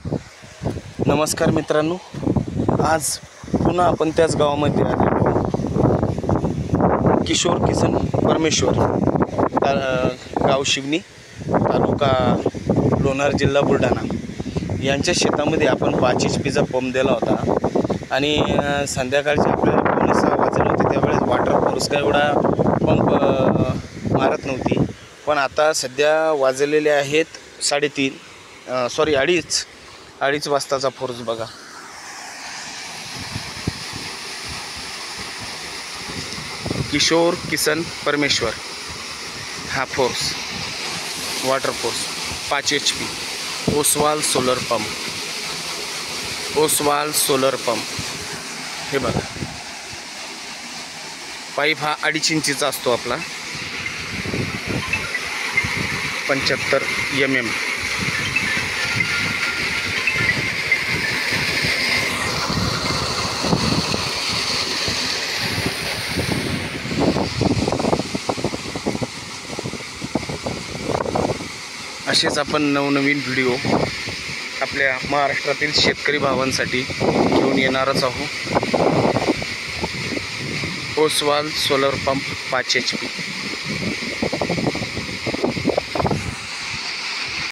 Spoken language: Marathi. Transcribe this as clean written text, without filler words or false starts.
नमस्कार मित्रांनो, आज पुन्हा आपण त्याच गावामध्ये आलेलो, किशोर किसन परमेश्वर, गाव शिवनी, तालुका लोणार, जिल्हा बुलढाणा यांच्या शेतामध्ये आपण 5 HP पंप दिला होता आणि संध्याकाळचे आपल्याला 5:30 वाजले होते. त्यावेळेस वॉटर फोर्स काय एवढा पंप मारत नव्हती, पण आता सध्या वाजलेले आहेत 2:30 वाजताचा फोर्स बघा. किशोर किसन परमेश्वर हा force, water force 5 HP Oswal solar pump. हे बघा, पाईप हा 2.5 इंचीचा असतो आपला, 75 mm. असेच आपण नवनवीन व्हिडिओ आपल्या महाराष्ट्रातील शेतकरी भावांसाठी घेऊन येणारच आहोत. Oswal solar pump 5 HP.